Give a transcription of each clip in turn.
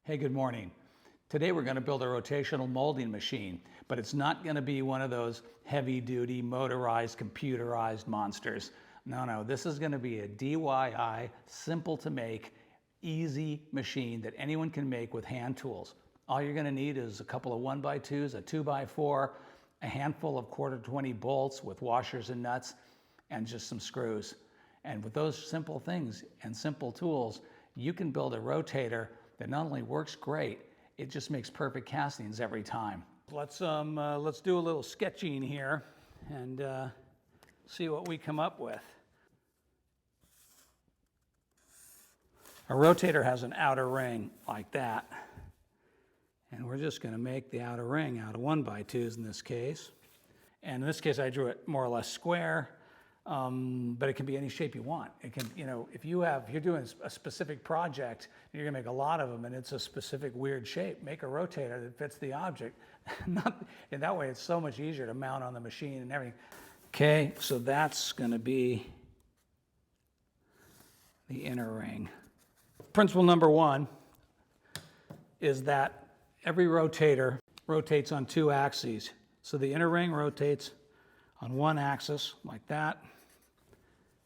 Hey, good morning. Today we're going to build a rotational molding machine, but it's not going to be one of those heavy-duty, motorized, computerized monsters. No, this is going to be a DIY, simple to make, easy machine that anyone can make with hand tools. All you're going to need is a couple of 1x2s, a 2x4, a handful of 1/4-20 bolts with washers and nuts, and just some screws. And with those simple things and simple tools, you can build a rotator that not only works great, it just makes perfect castings every time. Let's do a little sketching here and see what we come up with. A rotator has an outer ring like that, and we're just going to make the outer ring out of 1x2s in this case. And in this case, I drew it more or less square. But it can be any shape you want. It can, if you're doing a specific project, and you're gonna make a lot of them and it's a specific weird shape, make a rotator that fits the object. And that way it's so much easier to mount on the machine and everything. Okay, so that's gonna be the inner ring. Principle number one is that every rotator rotates on two axes. So the inner ring rotates on one axis like that.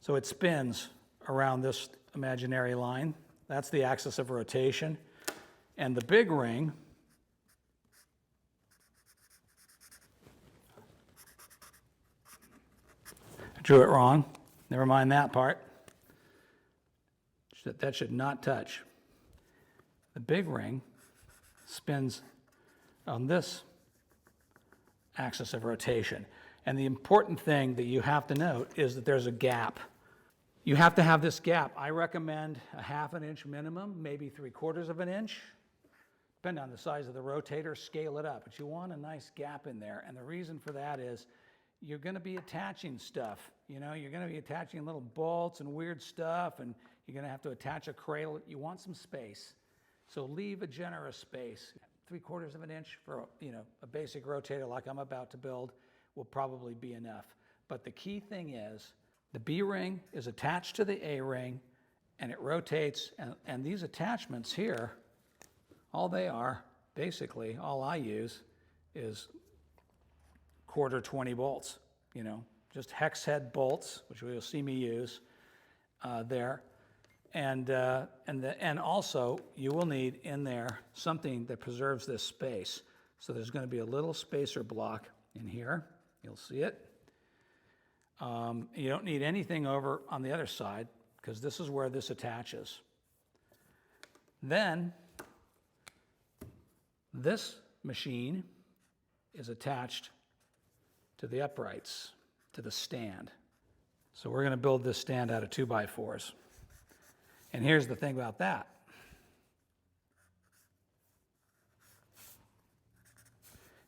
So it spins around this imaginary line. That's the axis of rotation. And the big ring I drew it wrong. Never mind that part. That should not touch. The big ring spins on this axis of rotation. And the important thing that you have to note is that there's a gap. You have to have this gap. I recommend a 1/2 inch minimum, maybe 3/4 of an inch. Depending on the size of the rotator, scale it up. But you want a nice gap in there. And the reason for that is you're going to be attaching stuff. You're going to be attaching little bolts and weird stuff, and you're going to have to attach a cradle. You want some space. So leave a generous space. 3/4 of an inch for a basic rotator like I'm about to build will probably be enough. But the key thing is the B ring is attached to the A ring and it rotates, and these attachments here, all they are, basically, all I use is 1/4-20 bolts, just hex head bolts, which you'll see me use there. And also you will need in there something that preserves this space. So there's going to be a little spacer block in here. You'll see it. You don't need anything over on the other side because this is where this attaches. Then this machine is attached to the uprights, to the stand. So we're going to build this stand out of 2x4s. And here's the thing about that.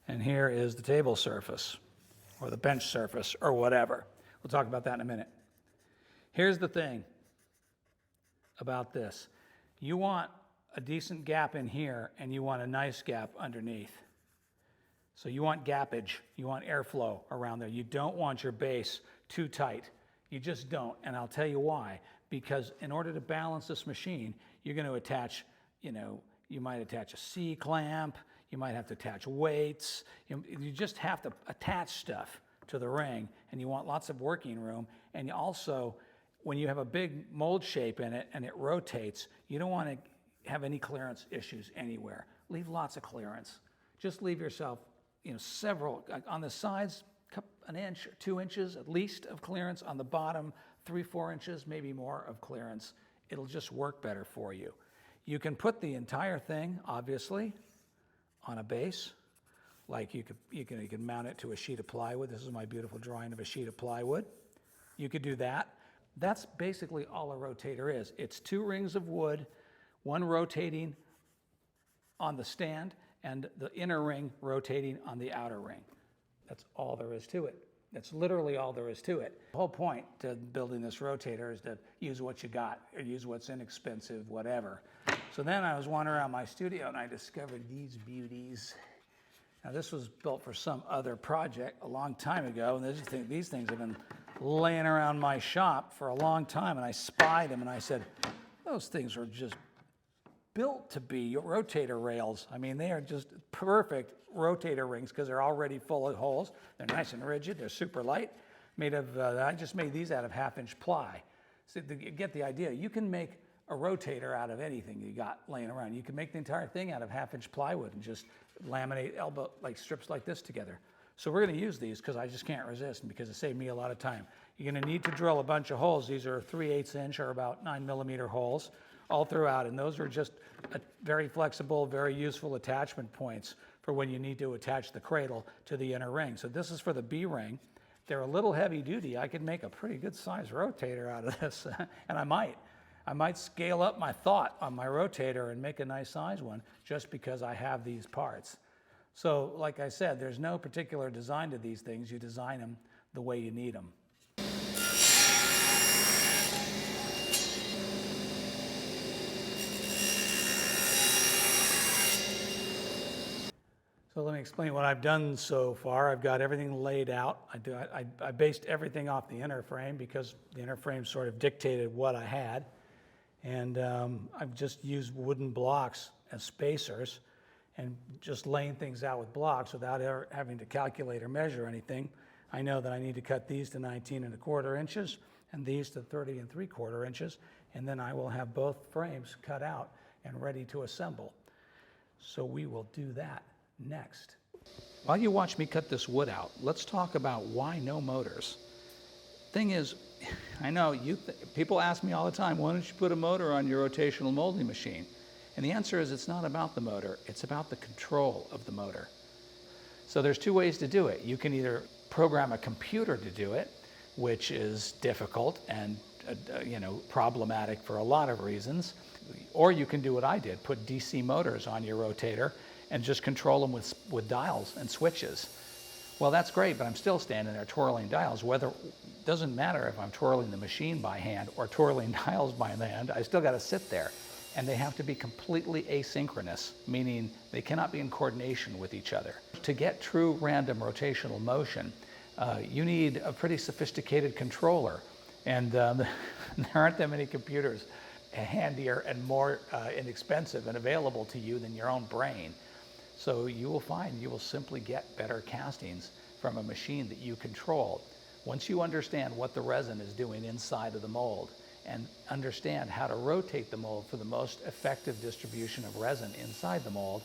And here is the table surface, or the bench surface, or whatever. We'll talk about that in a minute. Here's the thing about this. You want a decent gap in here, and you want a nice gap underneath. So you want gappage, you want airflow around there. You don't want your base too tight. You just don't, and I'll tell you why. Because in order to balance this machine, you're going to attach, you might attach a C-clamp, you might have to attach weights. You just have to attach stuff to the ring, and you want lots of working room. And also, when you have a big mold shape in it and it rotates, you don't want to have any clearance issues anywhere. Leave lots of clearance. Just leave yourself, several, on the sides, an inch or 2 inches at least of clearance. On the bottom, 3-4 inches, maybe more of clearance. It'll just work better for you. You can put the entire thing, obviously, on a base. Like you can mount it to a sheet of plywood. This is my beautiful drawing of a sheet of plywood. You could do that. That's basically all a rotator is. It's 2 rings of wood, one rotating on the stand and the inner ring rotating on the outer ring. That's all there is to it. That's literally all there is to it. The whole point to building this rotator is to use what you got, or use what's inexpensive, whatever. So then I was wandering around my studio and I discovered these beauties. Now this was built for some other project a long time ago, and these things have been laying around my shop for a long time, and I spied them and I said, those things are just built to be rotator rails. I mean, they are just perfect rotator rings because they're already full of holes. They're nice and rigid. They're super light. Made of, I just made these out of 1/2-inch ply. So you get the idea. You can make a rotator out of anything you got laying around. You can make the entire thing out of 1/2-inch plywood and just laminate elbow like strips like this together. So we're going to use these because I just can't resist and because it saved me a lot of time. You're going to need to drill a bunch of holes. These are 3/8 inch or about 9mm holes all throughout, and those are just very flexible, very useful attachment points for when you need to attach the cradle to the inner ring. So this is for the B ring. They're a little heavy duty. I could make a pretty good size rotator out of this, and I might scale up my thought on my rotator and make a nice size one just because I have these parts. So like I said, there's no particular design to these things. You design them the way you need them. So let me explain what I've done so far. I've got everything laid out. I based everything off the inner frame because the inner frame sort of dictated what I had. And I've just used wooden blocks as spacers and just laying things out with blocks without ever having to calculate or measure anything. I know that I need to cut these to 19¼ inches and these to 30¾ inches, and then I will have both frames cut out and ready to assemble. So we will do that next. While you watch me cut this wood out, let's talk about why no motors. Thing is, I know people ask me all the time, why don't you put a motor on your rotational molding machine? And the answer is it's not about the motor, it's about the control of the motor. So there's two ways to do it. You can either program a computer to do it, which is difficult and problematic for a lot of reasons, or you can do what I did, put DC motors on your rotator and just control them with dials and switches. Well, that's great, but I'm still standing there twirling dials. Doesn't matter if I'm twirling the machine by hand or twirling dials by hand, I still got to sit there. And they have to be completely asynchronous, meaning they cannot be in coordination with each other. To get true random rotational motion, you need a pretty sophisticated controller. And there aren't that many computers handier and more inexpensive and available to you than your own brain. So you will find you will simply get better castings from a machine that you control. Once you understand what the resin is doing inside of the mold and understand how to rotate the mold for the most effective distribution of resin inside the mold,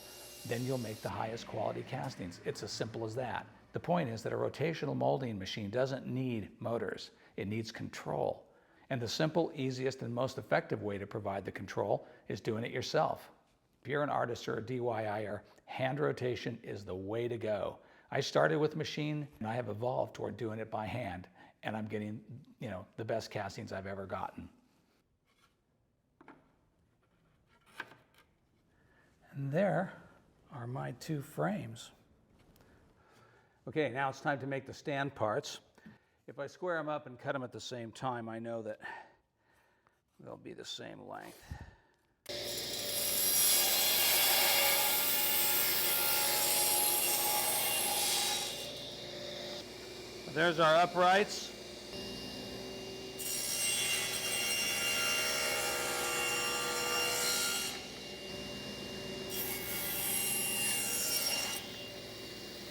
then you'll make the highest quality castings. It's as simple as that. The point is that a rotational molding machine doesn't need motors. It needs control. And the simple, easiest, and most effective way to provide the control is doing it yourself. If you're an artist or a DIYer, hand rotation is the way to go. I started with machine and I have evolved toward doing it by hand, and I'm getting, the best castings I've ever gotten. And there are my two frames. Okay, now it's time to make the stand parts. If I square them up and cut them at the same time, I know that they'll be the same length. There's our uprights.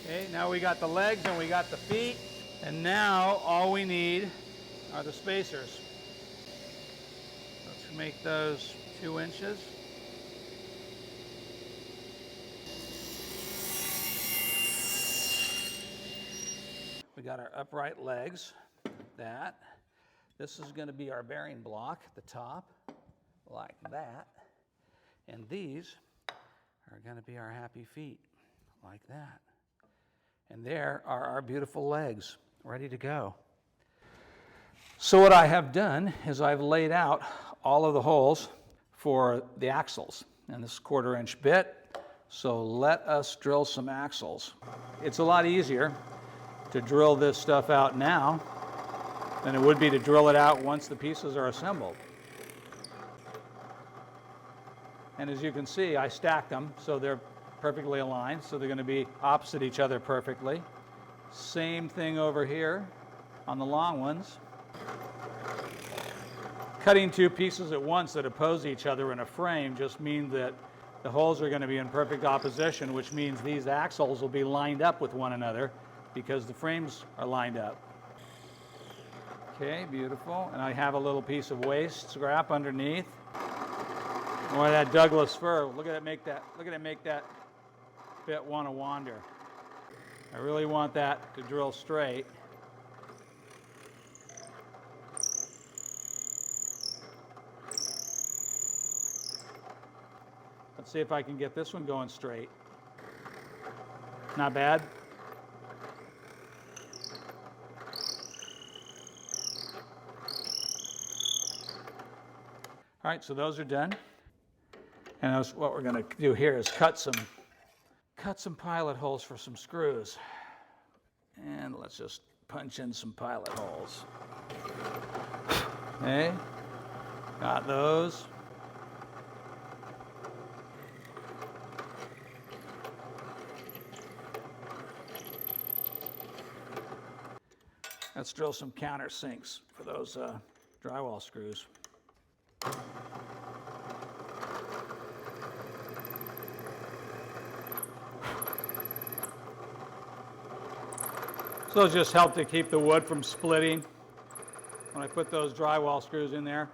Okay, now we got the legs and we got the feet, and now all we need are the spacers. Let's make those 2 inches. We got our upright legs, that. This is going to be our bearing block at the top, like that. And these are going to be our happy feet, like that. And there are our beautiful legs, ready to go. So what I have done is I've laid out all of the holes for the axles. And this is 1/4 inch bit, so let us drill some axles. It's a lot easier to drill this stuff out now than it would be to drill it out once the pieces are assembled. And as you can see, I stacked them so they're perfectly aligned, so they're going to be opposite each other perfectly. Same thing over here on the long ones. Cutting two pieces at once that oppose each other in a frame just means that the holes are going to be in perfect opposition, which means these axles will be lined up with one another because the frames are lined up. Okay, beautiful. And I have a little piece of waste scrap underneath. Boy, that Douglas fir, look at it make that bit want to wander. I really want that to drill straight. Let's see if I can get this one going straight. Not bad. All right, so those are done. And what we're going to do here is cut some pilot holes for some screws. And let's just punch in some pilot holes. Okay, got those. Let's drill some countersinks for those drywall screws. So it'll just help to keep the wood from splitting when I put those drywall screws in there.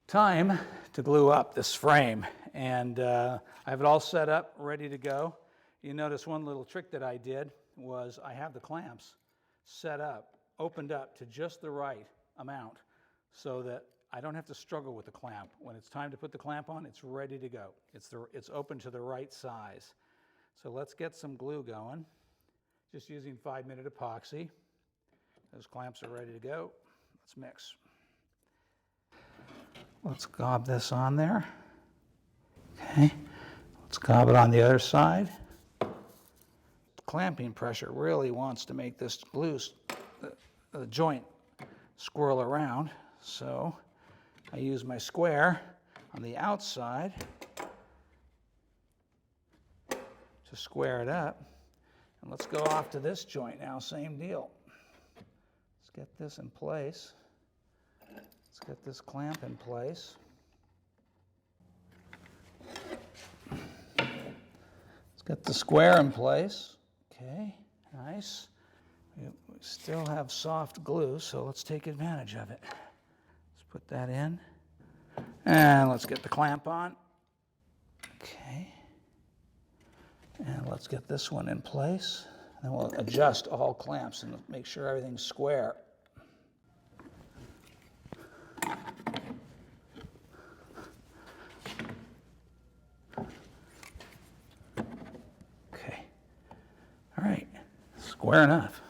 Time to glue up this frame, and I have it all set up, ready to go. You notice one little trick that I did was I have the clamps set up, opened up to just the right amount so that I don't have to struggle with the clamp. When it's time to put the clamp on, it's ready to go. It's open to the right size. So let's get some glue going. Just using 5-minute epoxy. Those clamps are ready to go. Let's mix. Let's gob this on there. Okay, let's gob it on the other side. Clamping pressure really wants to make this glue, the joint, swirl around. So I use my square on the outside to square it up. And let's go off to this joint now, same deal. Let's get this in place. Let's get this clamp in place. Let's get the square in place. Okay, nice. We still have soft glue, so let's take advantage of it. Let's put that in. And let's get the clamp on. Okay. And let's get this one in place. Then we'll adjust all clamps and make sure everything's square. Square enough.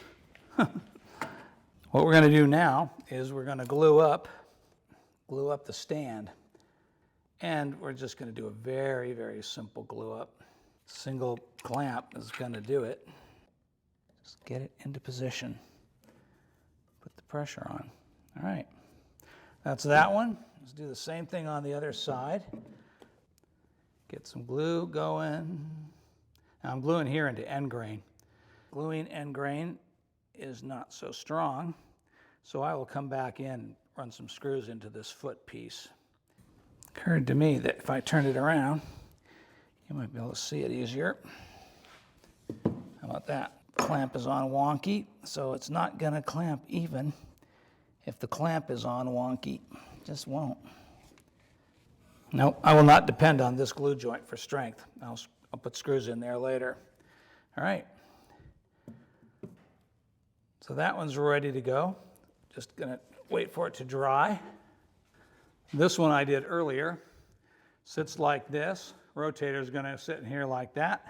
What we're going to do now is we're going to glue up the stand. And we're just going to do a very, very simple glue up. Single clamp is going to do it. Just get it into position. Put the pressure on. All right. That's that one. Let's do the same thing on the other side. Get some glue going. Now I'm gluing here into end grain. Gluing end grain is not so strong, so I will come back in and run some screws into this foot piece. Occurred to me that if I turn it around, you might be able to see it easier. How about that? Clamp is on wonky, so it's not going to clamp even if the clamp is on wonky. It just won't. No, I will not depend on this glue joint for strength. I'll put screws in there later. All right. So that one's ready to go. Just gonna wait for it to dry. This one I did earlier sits like this. Rotator's gonna sit in here like that.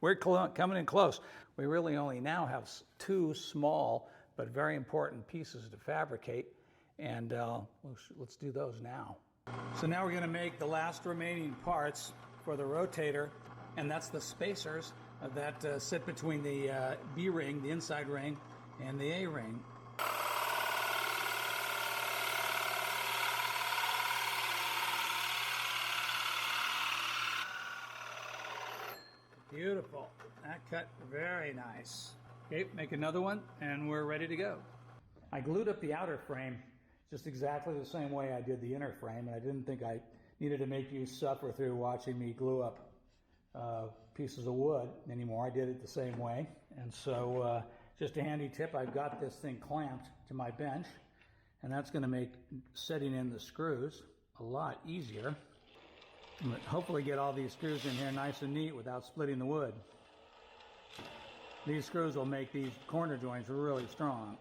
We're coming in close. We really only now have two small but very important pieces to fabricate, and let's do those now. So now we're going to make the last remaining parts for the rotator, and that's the spacers that sit between the B ring, the inside ring, and the A ring. Beautiful. That cut very nice. Okay, make another one and we're ready to go. I glued up the outer frame just exactly the same way I did the inner frame, and I didn't think I needed to make you suffer through watching me glue up pieces of wood anymore. I did it the same way. And so just a handy tip, I've got this thing clamped to my bench, and that's going to make setting in the screws a lot easier. But hopefully get all these screws in here nice and neat without splitting the wood. These screws will make these corner joints really strong.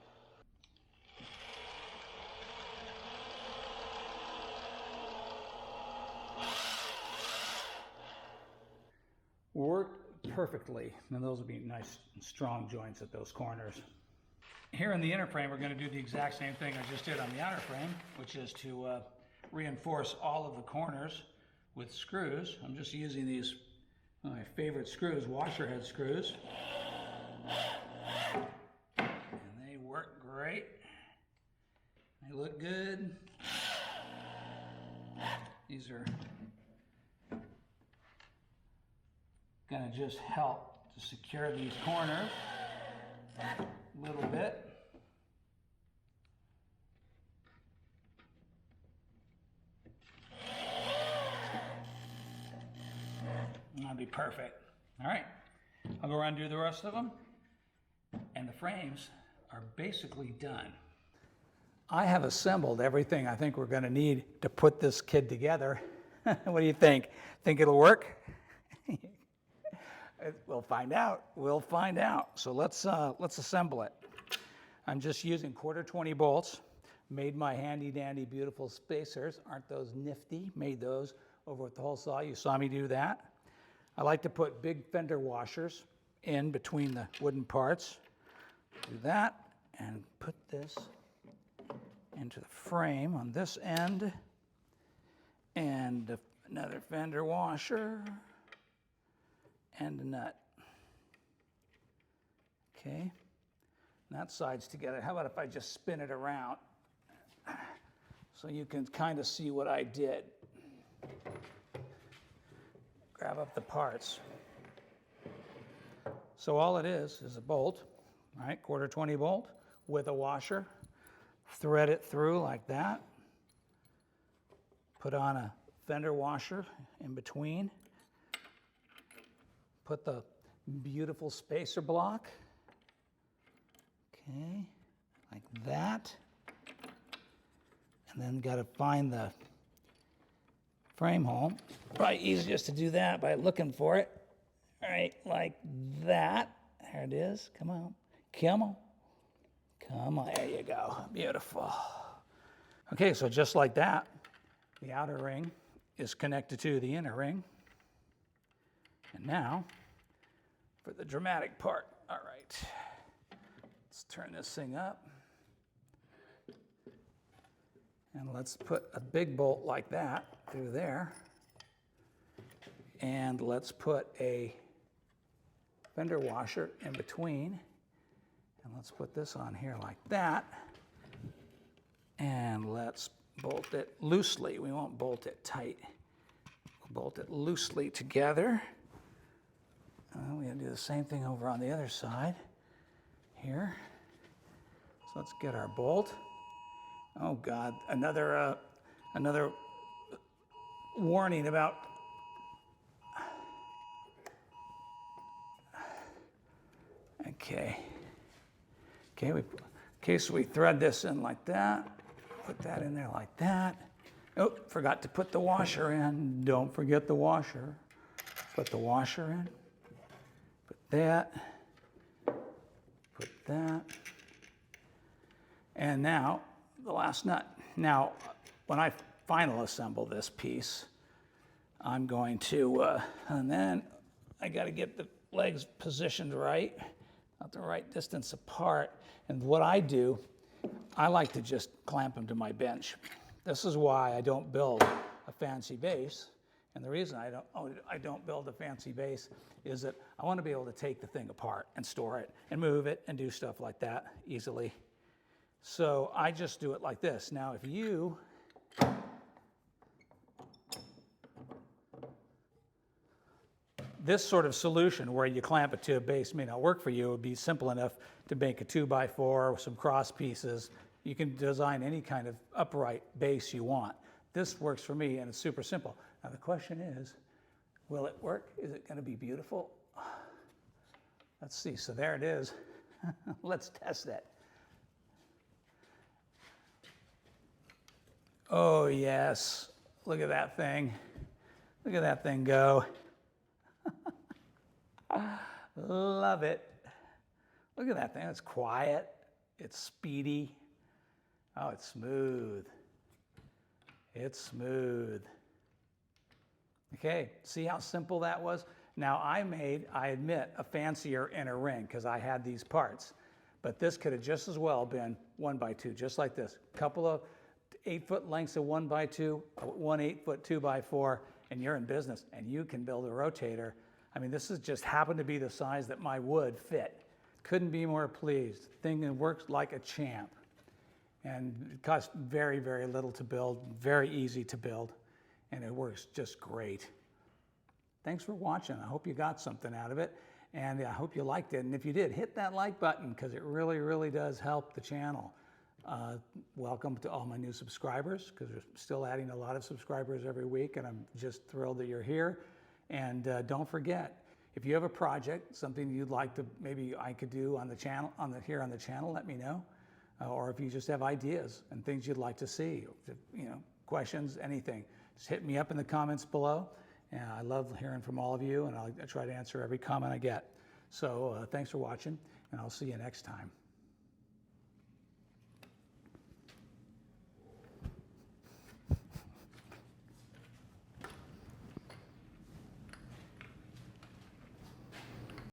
Work perfectly, and those will be nice strong joints at those corners. Here in the inner frame, we're going to do the exact same thing I just did on the outer frame, which is to reinforce all of the corners with screws. I'm just using these, my favorite screws, washer head screws. And they work great. They look good. These are gonna just help to secure these corners a little bit. That'll be perfect. All right, I'll go around and do the rest of them. And the frames are basically done. I have assembled everything I think we're going to need to put this kid together. What do you think? Think it'll work? We'll find out. We'll find out. So let's assemble it. I'm just using 1/4 bolts. Made my handy dandy beautiful spacers. Aren't those nifty? Made those over at the hole saw. You saw me do that. I like to put big fender washers in between the wooden parts. Do that and put this into the frame on this end, and another fender washer and a nut. Okay, and that side's together. How about if I just spin it around so you can kind of see what I did? Grab up the parts. So all it is a bolt, right? 1/4 bolt with a washer. Thread it through like that. Put on a fender washer in between. Put the beautiful spacer block. Okay, like that. And then got to find the frame hole. Probably easiest to do that by looking for it. All right, like that. There it is. Come on. Come on. Come on. There you go. Beautiful. Okay, so just like that, the outer ring is connected to the inner ring. And now, for the dramatic part. All right. Let's turn this thing up. And let's put a big bolt like that through there. And let's put a fender washer in between. And let's put this on here like that. And let's bolt it loosely. We won't bolt it tight. We'll bolt it loosely together. We're going to do the same thing over on the other side here. So let's get our bolt. Oh God, another warning about Okay, so we thread this in like that. Put that in there like that. Oh, forgot to put the washer in. Don't forget the washer. Put the washer in. Put that. Put that. And now the last nut. Now, when I final assemble this piece, I'm going to, and then I got to get the legs positioned right, not the right distance apart. And what I do, I like to just clamp them to my bench. This is why I don't build a fancy base. And the reason I don't build a fancy base is that I want to be able to take the thing apart and store it and move it and do stuff like that easily. So I just do it like this. Now, if you this sort of solution where you clamp it to a base may not work for you. It would be simple enough to make a 2x4 with some cross pieces. You can design any kind of upright base you want. This works for me, and it's super simple. Now the question is, will it work? Is it going to be beautiful? Let's see. So there it is. Let's test it. Oh yes, look at that thing. Look at that thing go. Love it. Look at that thing. It's quiet. It's speedy. Oh, it's smooth. It's smooth. Okay, see how simple that was? Now I admit, a fancier inner ring because I had these parts. But this could have just as well been 1x2, just like this. Couple of 8-foot lengths of 1x2, one 8-foot 2x4, and you're in business. And you can build a rotator. I mean, this is just happened to be the size that my wood fit. Couldn't be more pleased. Thing works like a champ. And it costs very, very little to build, very easy to build, and it works just great. Thanks for watching. I hope you got something out of it, and I hope you liked it. And if you did, hit that like button because it really, really does help the channel. Welcome to all my new subscribers because we're still adding a lot of subscribers every week, and I'm just thrilled that you're here. And don't forget, if you have a project, something you'd like to, maybe I could do on the channel, here on the channel, let me know. Or if you just have ideas and things you'd like to see, questions, anything, just hit me up in the comments below. And I love hearing from all of you, and I'll try to answer every comment I get. So thanks for watching, and I'll see you next time.